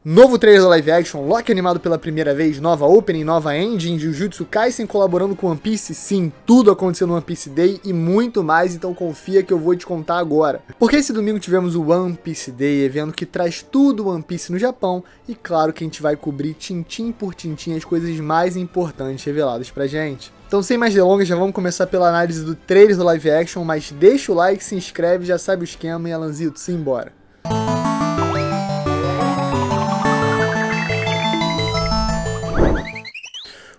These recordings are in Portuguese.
Novo trailer da live action, Loki animado pela primeira vez, nova opening, nova engine, Jujutsu Kaisen colaborando com One Piece, sim, tudo aconteceu no One Piece Day e muito mais, então confia que eu vou te contar agora. Porque esse domingo tivemos o One Piece Day, evento que traz tudo One Piece no Japão, e claro que a gente vai cobrir tintim por tintim as coisas mais importantes reveladas pra gente. Então sem mais delongas, já vamos começar pela análise do trailer do live action, mas deixa o like, se inscreve, já sabe o esquema e Alanzito, simbora.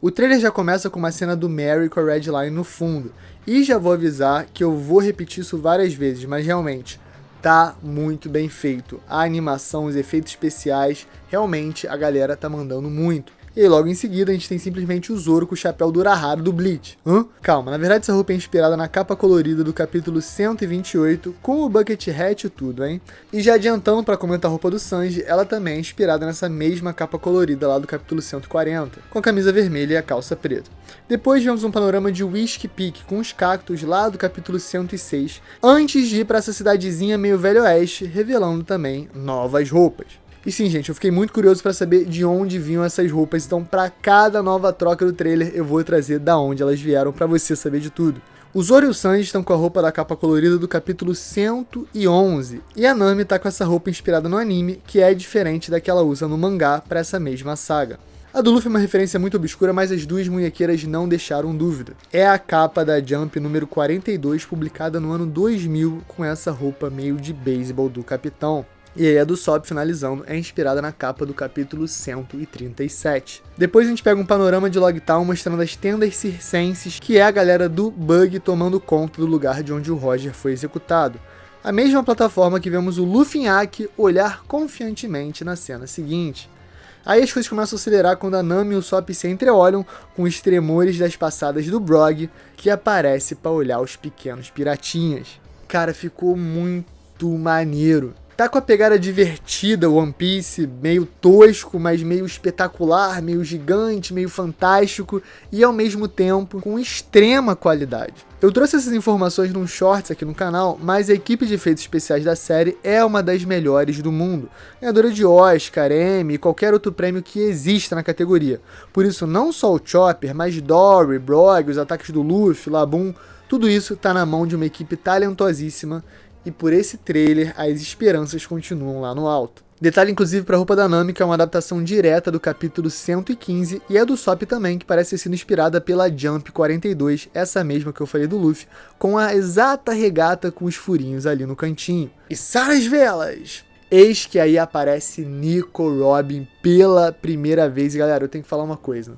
O trailer já começa com uma cena do Mary com a Red Line no fundo, e já vou avisar que eu vou repetir isso várias vezes, mas realmente, tá muito bem feito. A animação, os efeitos especiais, realmente a galera tá mandando muito. E aí logo em seguida a gente tem simplesmente o Zoro com o chapéu do Urahara do Bleach. Calma, na verdade essa roupa é inspirada na capa colorida do capítulo 128, com o Bucket Hat e tudo, hein? E já adiantando pra comentar a roupa do Sanji, ela também é inspirada nessa mesma capa colorida lá do capítulo 140, com a camisa vermelha e a calça preta. Depois vemos um panorama de Whiskey Peak com os cactos lá do capítulo 106, antes de ir pra essa cidadezinha meio velho oeste, revelando também novas roupas. E sim, gente, eu fiquei muito curioso pra saber de onde vinham essas roupas, então pra cada nova troca do trailer eu vou trazer da onde elas vieram pra você saber de tudo. O Zoro e o Sanji estão com a roupa da capa colorida do capítulo 111, e a Nami tá com essa roupa inspirada no anime, que é diferente da que ela usa no mangá pra essa mesma saga. A do Luffy é uma referência muito obscura, mas as duas munhequeiras não deixaram dúvida. É a capa da Jump número 42, publicada no ano 2000, com essa roupa meio de beisebol do capitão. E aí a do Sop finalizando é inspirada na capa do capítulo 137. Depois a gente pega um panorama de Logtown mostrando as tendas circenses, que é a galera do Bug tomando conta do lugar de onde o Roger foi executado. A mesma plataforma que vemos o Luffy olhar confiantemente na cena seguinte. Aí as coisas começam a acelerar quando a Nami e o Sop se entreolham com os tremores das passadas do Brog, que aparece para olhar os pequenos piratinhas. Cara, ficou muito maneiro. Tá com a pegada divertida, One Piece, meio tosco, mas meio espetacular, meio gigante, meio fantástico e ao mesmo tempo com extrema qualidade. Eu trouxe essas informações num shorts aqui no canal, mas a equipe de efeitos especiais da série é uma das melhores do mundo, ganhadora de Oscar, Emmy e qualquer outro prêmio que exista na categoria. Por isso não só o Chopper, mas Dory, Brog, os ataques do Luffy, Laboon, tudo isso tá na mão de uma equipe talentosíssima. E por esse trailer, as esperanças continuam lá no alto. Detalhe inclusive para a roupa da Nami, que é uma adaptação direta do capítulo 115, e a do Sop também, que parece ter sido inspirada pela Jump 42, essa mesma que eu falei do Luffy, com a exata regata com os furinhos ali no cantinho. E sai as velas! Eis que aí aparece Nico Robin pela primeira vez, e galera, eu tenho que falar uma coisa,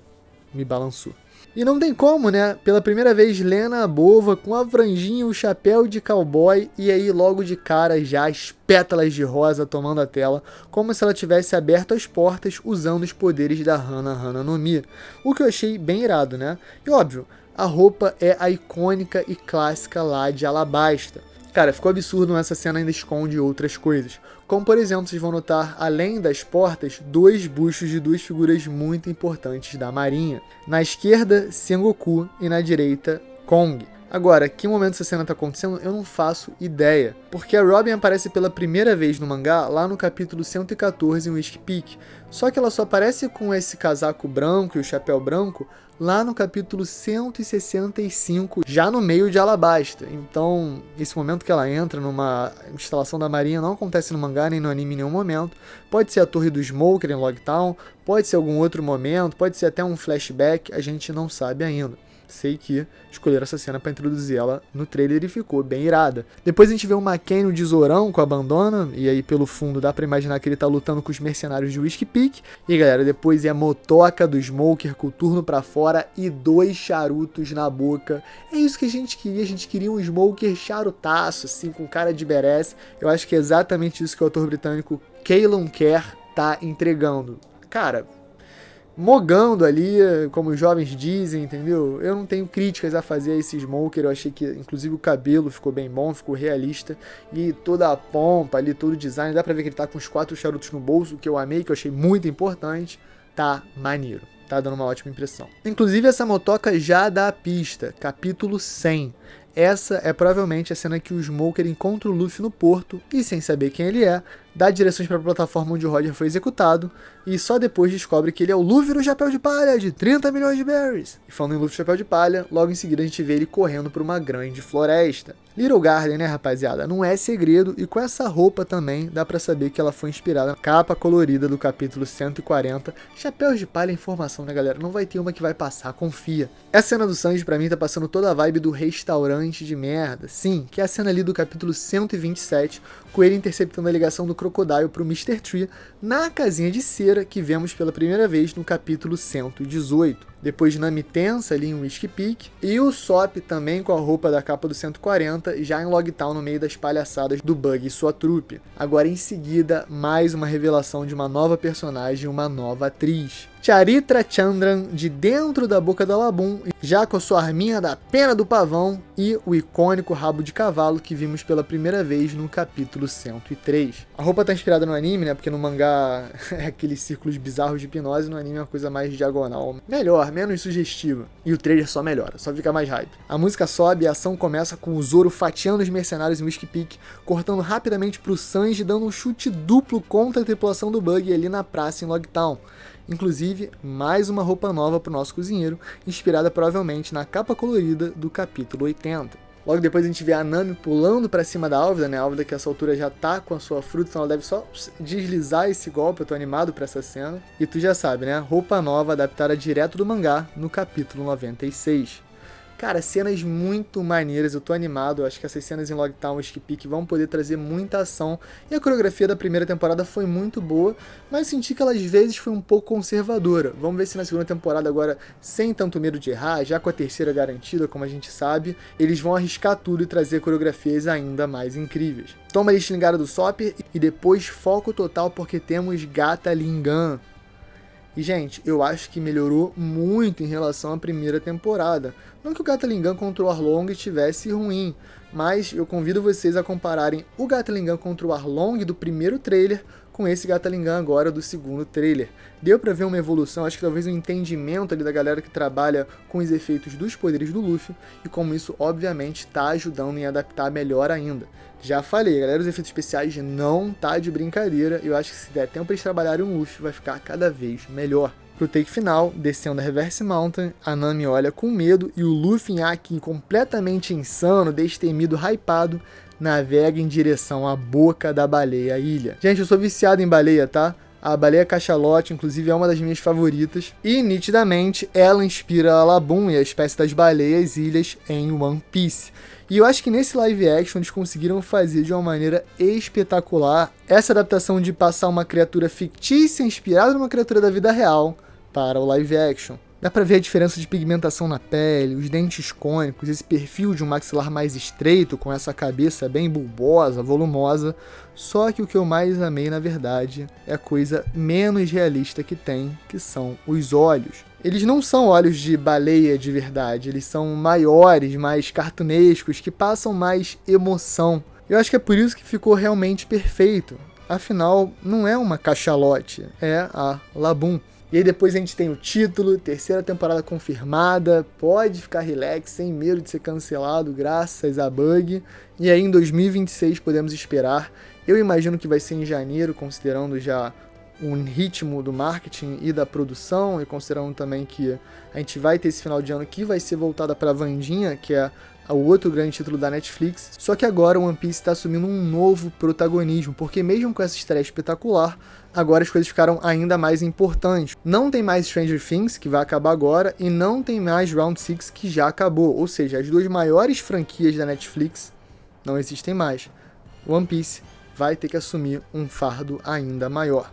me balançou. E não tem como, né? Pela primeira vez, Lena Bova com a franjinha, o chapéu de cowboy e aí logo de cara já as pétalas de rosa tomando a tela, como se ela tivesse aberto as portas usando os poderes da Hana no Mi. O que eu achei bem irado, né? E óbvio, a roupa é a icônica e clássica lá de Alabasta. Cara, ficou absurdo, mas essa cena ainda esconde outras coisas. Como, por exemplo, vocês vão notar, além das portas, dois bustos de duas figuras muito importantes da Marinha. Na esquerda, Sengoku e na direita, Kong. Agora, que momento essa cena tá acontecendo, eu não faço ideia. Porque a Robin aparece pela primeira vez no mangá, lá no capítulo 114 em Whiskey Peak. Só que ela só aparece com esse casaco branco e o chapéu branco lá no capítulo 165, já no meio de Alabasta. Então, esse momento que ela entra numa instalação da Marinha não acontece no mangá nem no anime em nenhum momento. Pode ser a Torre do Smoker em Logtown, pode ser algum outro momento, pode ser até um flashback, a gente não sabe ainda. Sei que escolheram essa cena pra introduzir ela no trailer e ficou bem irada. Depois a gente vê um McCain no Tesourão com a bandana, e aí pelo fundo dá pra imaginar que ele tá lutando com os mercenários de Whiskey Peak. E galera, depois é a motoca do Smoker com o turno pra fora e 2 charutos na boca. É isso que a gente queria um Smoker charutaço, assim, com cara de badass. Eu acho que é exatamente isso que o autor britânico Callum Kerr tá entregando. Cara, mogando ali, como os jovens dizem, entendeu? Eu não tenho críticas a fazer a esse Smoker, eu achei que inclusive o cabelo ficou bem bom, ficou realista, e toda a pompa ali, todo o design, dá pra ver que ele tá com os 4 charutos no bolso, que eu amei, que eu achei muito importante, tá maneiro, tá dando uma ótima impressão. Inclusive essa motoca já dá a pista, capítulo 100. Essa é provavelmente a cena que o Smoker encontra o Luffy no porto e, sem saber quem ele é, dá direções para a plataforma onde o Roger foi executado, e só depois descobre que ele é o Luffy do Chapéu de Palha, de 30 milhões de berries. E falando em Luffy do Chapéu de Palha, logo em seguida a gente vê ele correndo por uma grande floresta. Little Garden, né, rapaziada? Não é segredo, e com essa roupa também dá pra saber que ela foi inspirada na capa colorida do capítulo 140. Chapéus de Palha é informação, né, galera? Não vai ter uma que vai passar, confia. Essa cena do Sanji, pra mim, tá passando toda a vibe do restaurante de merda. Sim, que é a cena ali do capítulo 127, com ele interceptando a ligação do Crocodile pro Mr. Tree na casinha de cera que vemos pela primeira vez no capítulo 118. Depois Nami tensa ali em Whiskey Peak, e o Sop também com a roupa da capa do 140, já em Logtown no meio das palhaçadas do Bug e sua trupe. Agora em seguida, mais uma revelação de uma nova personagem, uma nova atriz. Charitra Chandran, de dentro da boca da Labum, já com a sua arminha da pena do pavão e o icônico rabo de cavalo que vimos pela primeira vez no capítulo 103. A roupa tá inspirada no anime, né? Porque no mangá é aqueles círculos bizarros de hipnose, no anime é uma coisa mais diagonal. Melhor, menos sugestiva. E o trailer só melhora, só fica mais hype. A música sobe e a ação começa com o Zoro fatiando os mercenários em Whiskey Peak, cortando rapidamente pro Sanji, dando um chute duplo contra a tripulação do Bug ali na praça em Logtown. Inclusive, mais uma roupa nova pro nosso cozinheiro, inspirada provavelmente na capa colorida do capítulo 80. Logo depois a gente vê a Nami pulando pra cima da Álvida, né? A Álvida que a essa altura já tá com a sua fruta, então ela deve só deslizar esse golpe. Eu tô animado pra essa cena. E tu já sabe, né? Roupa nova adaptada direto do mangá no capítulo 96. Cara, cenas muito maneiras, eu tô animado, eu acho que essas cenas em Logtown e Whiskey Peak vão poder trazer muita ação, e a coreografia da primeira temporada foi muito boa, mas senti que ela às vezes foi um pouco conservadora. Vamos ver se na segunda temporada agora, sem tanto medo de errar, já com a terceira garantida, como a gente sabe, eles vão arriscar tudo e trazer coreografias ainda mais incríveis. Toma a estilingada do Sopper e depois foco total porque temos Gata Lingan. E, gente, eu acho que melhorou muito em relação à primeira temporada. Não que o Gata Lingan contra o Arlong estivesse ruim, mas eu convido vocês a compararem o Gata Lingan contra o Arlong do primeiro trailer com esse Gata Lingan agora do segundo trailer. Deu pra ver uma evolução, acho que talvez um entendimento ali da galera que trabalha com os efeitos dos poderes do Luffy, e como isso, obviamente, tá ajudando em adaptar melhor ainda. Já falei, galera, os efeitos especiais não tá de brincadeira, e eu acho que se der tempo pra eles trabalharem o Luffy, vai ficar cada vez melhor. Pro take final, descendo a Reverse Mountain, a Nami olha com medo e o Luffy em Aki completamente insano, destemido, hypado, navega em direção à boca da baleia ilha. Gente, eu sou viciado em baleia, tá? A baleia cachalote, inclusive, é uma das minhas favoritas. E, nitidamente, ela inspira a Labum e a espécie das baleias ilhas em One Piece. E eu acho que nesse live action eles conseguiram fazer de uma maneira espetacular essa adaptação de passar uma criatura fictícia inspirada numa criatura da vida real para o live action. Dá pra ver a diferença de pigmentação na pele, os dentes cônicos, esse perfil de um maxilar mais estreito, com essa cabeça bem bulbosa, volumosa. Só que o que eu mais amei, na verdade, é a coisa menos realista que tem, que são os olhos. Eles não são olhos de baleia de verdade, eles são maiores, mais cartunescos, que passam mais emoção. Eu acho que é por isso que ficou realmente perfeito. Afinal, não é uma cachalote, é a Labum. E aí depois a gente tem o título, terceira temporada confirmada, pode ficar relax, sem medo de ser cancelado, graças a Bug. E aí em 2026 podemos esperar. Eu imagino que vai ser em janeiro, considerando já o ritmo do marketing e da produção, e considerando também que a gente vai ter esse final de ano que vai ser voltada para a Wandinha, que é o outro grande título da Netflix. Só que agora o One Piece está assumindo um novo protagonismo, porque mesmo com essa estreia espetacular, agora as coisas ficaram ainda mais importantes. Não tem mais Stranger Things, que vai acabar agora, e não tem mais Round 6, que já acabou. Ou seja, as duas maiores franquias da Netflix não existem mais. One Piece vai ter que assumir um fardo ainda maior.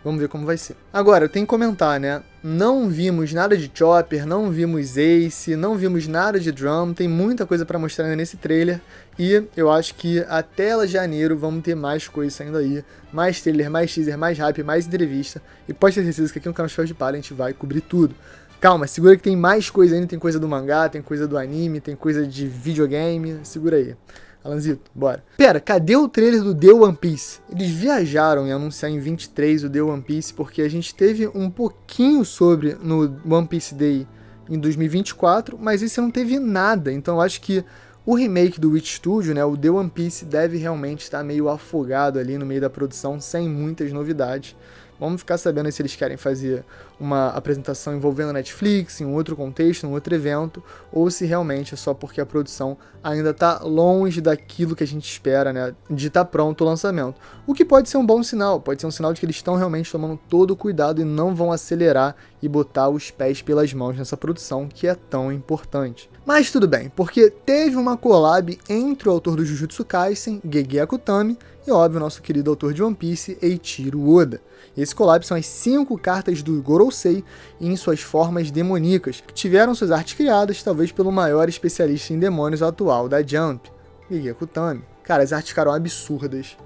Vamos ver como vai ser. Agora, eu tenho que comentar, né? Não vimos nada de Chopper, não vimos Ace, não vimos nada de Drum. Tem muita coisa pra mostrar ainda nesse trailer. E eu acho que até janeiro vamos ter mais coisas saindo aí. Mais trailer, mais teaser, mais hype, mais entrevista. E pode ter certeza que aqui no canal Chapéu de Palha a gente vai cobrir tudo. Calma, segura que tem mais coisa ainda. Tem coisa do mangá, tem coisa do anime, tem coisa de videogame. Segura aí. Alanzito, bora. Pera, cadê o trailer do The One Piece? Eles viajaram em anunciar em 23 o The One Piece, porque a gente teve um pouquinho sobre no One Piece Day em 2024, mas esse não teve nada. Então eu acho que O remake do Witch Studio, né, o The One Piece, deve realmente estar meio afogado ali no meio da produção, sem muitas novidades. Vamos ficar sabendo se eles querem fazer uma apresentação envolvendo a Netflix, em um outro contexto, em um outro evento, ou se realmente é só porque a produção ainda está longe daquilo que a gente espera, né, de estar pronto o lançamento. O que pode ser um bom sinal, pode ser um sinal de que eles estão realmente tomando todo o cuidado e não vão acelerar e botar os pés pelas mãos nessa produção que é tão importante. Mas tudo bem, porque teve uma collab entre o autor do Jujutsu Kaisen, Gege Akutami, e óbvio, nosso querido autor de One Piece, Eiichiro Oda. E esse collab são as 5 cartas do Gorosei em suas formas demoníacas, que tiveram suas artes criadas, talvez pelo maior especialista em demônios atual da Jump, Gege Akutami. Cara, as artes ficaram absurdas.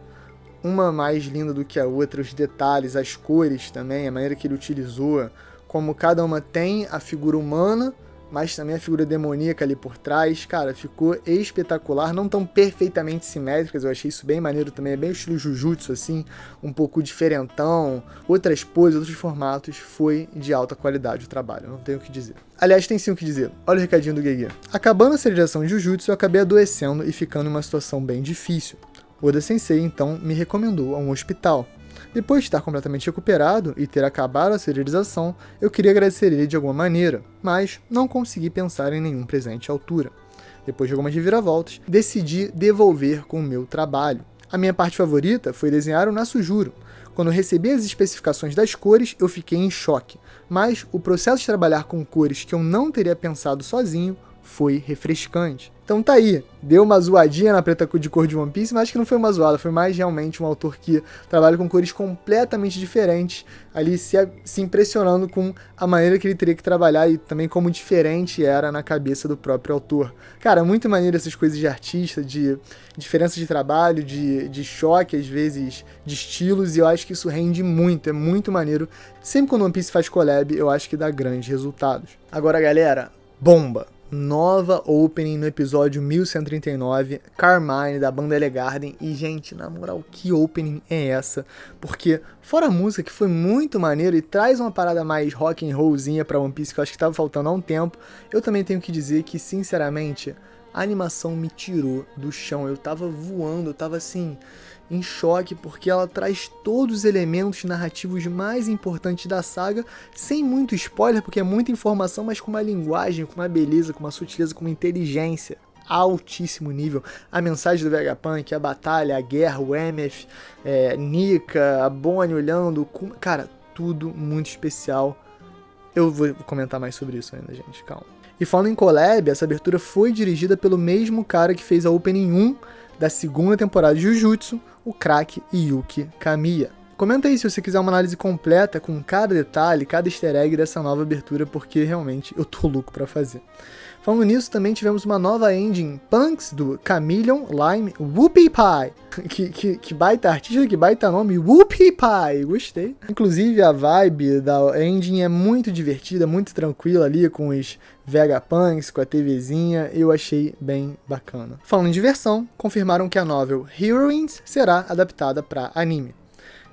Uma mais linda do que a outra, os detalhes, as cores também, a maneira que ele utilizou, como cada uma tem a figura humana, mas também a figura demoníaca ali por trás, cara, ficou espetacular, não tão perfeitamente simétricas, eu achei isso bem maneiro também, é bem o estilo Jujutsu, assim, um pouco diferentão, outras poses, outros formatos, foi de alta qualidade o trabalho, não tenho o que dizer. Aliás, tem sim o que dizer, olha o recadinho do Gege. Acabando a serialização de Jujutsu, eu acabei adoecendo e ficando em uma situação bem difícil. Oda Sensei, então, me recomendou a um hospital. Depois de estar completamente recuperado e ter acabado a serialização, eu queria agradecer ele de alguma maneira, mas não consegui pensar em nenhum presente à altura. Depois de algumas reviravoltas, decidi devolver com o meu trabalho. A minha parte favorita foi desenhar o Nasujuro. Quando recebi as especificações das cores, eu fiquei em choque, mas o processo de trabalhar com cores que eu não teria pensado sozinho foi refrescante. Então tá aí, deu uma zoadinha na preta de cor de One Piece, mas acho que não foi uma zoada, foi mais realmente um autor que trabalha com cores completamente diferentes, ali se impressionando com a maneira que ele teria que trabalhar e também como diferente era na cabeça do próprio autor. Cara, muito maneiro essas coisas de artista, de diferença de trabalho, de choque, às vezes, de estilos, e eu acho que isso rende muito, é muito maneiro. Sempre quando One Piece faz collab, eu acho que dá grandes resultados. Agora, galera, bomba! Nova opening no episódio 1139, Carmine, da banda Elegarden. E, gente, na moral, que opening é essa? Porque, fora a música, que foi muito maneiro e traz uma parada mais rock and rollzinha pra One Piece, que eu acho que tava faltando há um tempo, eu também tenho que dizer que, sinceramente, a animação me tirou do chão. Eu tava voando, eu tava assim, em choque, porque ela traz todos os elementos narrativos mais importantes da saga, sem muito spoiler, porque é muita informação, mas com uma linguagem, com uma beleza, com uma sutileza, com uma inteligência altíssimo nível. A mensagem do Vegapunk, a batalha, a guerra, o MF, Nika, a Bonnie olhando, cara, tudo muito especial. Eu vou comentar mais sobre isso ainda, gente, calma. E falando em collab, essa abertura foi dirigida pelo mesmo cara que fez a Opening 1 da segunda temporada de Jujutsu, o craque Yuki Kamiya. Comenta aí se você quiser uma análise completa com cada detalhe, cada easter egg dessa nova abertura, porque realmente eu tô louco pra fazer. Falando nisso, também tivemos uma nova engine, Punks, do Chameleon Lime Whoopie Pie. Que baita artista, que baita nome, Whoopie Pie, gostei. Inclusive a vibe da engine é muito divertida, muito tranquila ali com os Vegapunks, com a TVzinha, eu achei bem bacana. Falando em diversão, confirmaram que a novel Heroines será adaptada para anime.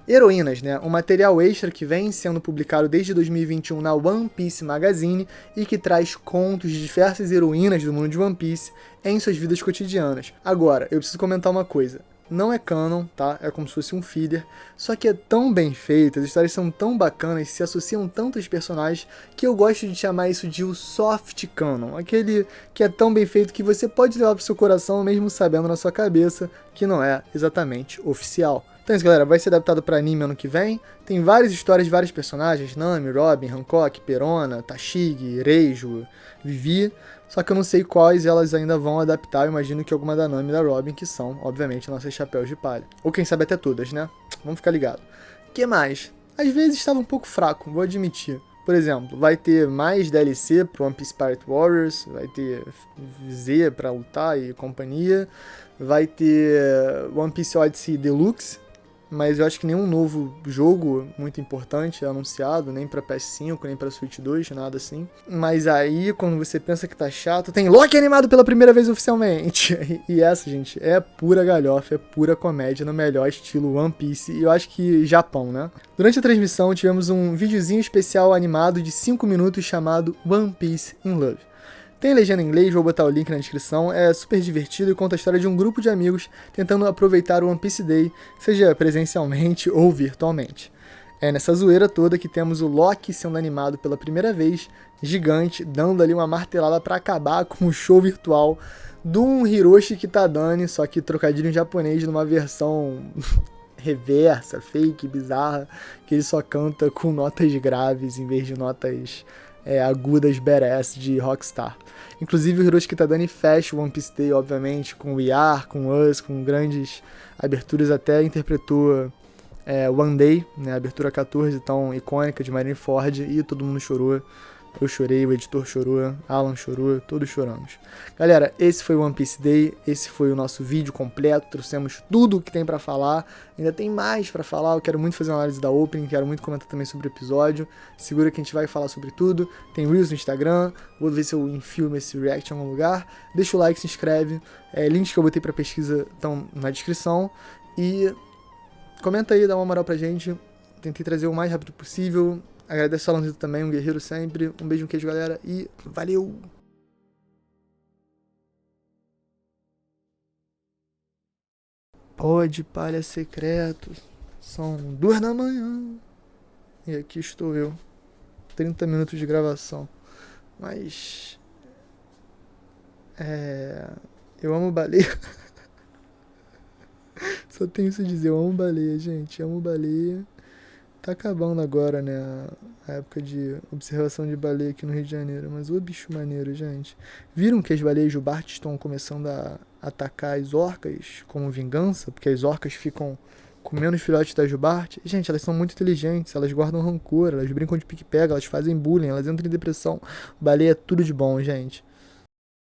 Heroínas, né? Um material extra que vem sendo publicado desde 2021 na One Piece Magazine e que traz contos de diversas heroínas do mundo de One Piece em suas vidas cotidianas. Agora, eu preciso comentar uma coisa. Não é canon, tá? É como se fosse um filler, só que é tão bem feito, as histórias são tão bacanas, se associam tanto aos personagens, que eu gosto de chamar isso de o soft canon, aquele que é tão bem feito que você pode levar pro seu coração mesmo sabendo na sua cabeça que não é exatamente oficial. Então é isso, galera, vai ser adaptado para anime ano que vem. Tem várias histórias de vários personagens, Nami, Robin, Hancock, Perona, Tashigi, Reijo, Vivi. Só que eu não sei quais elas ainda vão adaptar, eu imagino que alguma da Nami e da Robin, que são, obviamente, nossas chapéus de palha. Ou quem sabe até todas, né? Vamos ficar ligado. O que mais? Às vezes estava um pouco fraco, vou admitir. Por exemplo, vai ter mais DLC pro One Piece Pirate Warriors, vai ter Z pra lutar e companhia, vai ter One Piece Odyssey Deluxe, mas eu acho que nenhum novo jogo muito importante é anunciado, nem pra PS5, nem pra Switch 2, nada assim. Mas aí, quando você pensa que tá chato, tem Loki animado pela primeira vez oficialmente. E essa, gente, é pura galhofa, é pura comédia, no melhor estilo One Piece, e eu acho que Japão, né? Durante a transmissão, tivemos um videozinho especial animado de 5 minutos chamado One Piece in Love. Tem legenda em inglês, vou botar o link na descrição. É super divertido e conta a história de um grupo de amigos tentando aproveitar o One Piece Day, seja presencialmente ou virtualmente. É nessa zoeira toda que temos o Loki sendo animado pela primeira vez, gigante, dando ali uma martelada pra acabar com o show virtual de um Hiroshi Kitadani, só que trocadilho em japonês numa versão reversa, fake, bizarra, que ele só canta com notas graves em vez de notas agudas badass de Rockstar. Inclusive o Hiroshi Kitadani fecha o One Piece Day, obviamente, com We Are, com Us, com grandes aberturas, até interpretou One Day, né, a abertura 14 tão icônica de Marineford, e todo mundo chorou. Eu chorei, o editor chorou, Alan chorou, todos choramos. Galera, esse foi o One Piece Day, esse foi o nosso vídeo completo, trouxemos tudo o que tem pra falar, ainda tem mais pra falar, eu quero muito fazer uma análise da Opening, quero muito comentar também sobre o episódio, segura que a gente vai falar sobre tudo, tem Reels no Instagram, vou ver se eu enfio esse react em algum lugar, deixa o like, se inscreve, links que eu botei pra pesquisa estão na descrição, e comenta aí, dá uma moral pra gente, tentei trazer o mais rápido possível. Agradeço ao Alanzito também, um guerreiro sempre. Um beijo, um queijo, galera, e valeu! Pode, palha secreto. São 2 da manhã. E aqui estou eu. 30 minutos de gravação. Mas... eu amo baleia. Só tenho isso a dizer, eu amo baleia, gente. Eu amo baleia. Tá acabando agora, né, a época de observação de baleia aqui no Rio de Janeiro, mas o bicho maneiro, gente. Viram que as baleias jubarte estão começando a atacar as orcas como vingança? Porque as orcas ficam comendo os filhotes da jubarte. Gente, elas são muito inteligentes, elas guardam rancor, elas brincam de pique-pega, elas fazem bullying, elas entram em depressão. Baleia é tudo de bom, gente.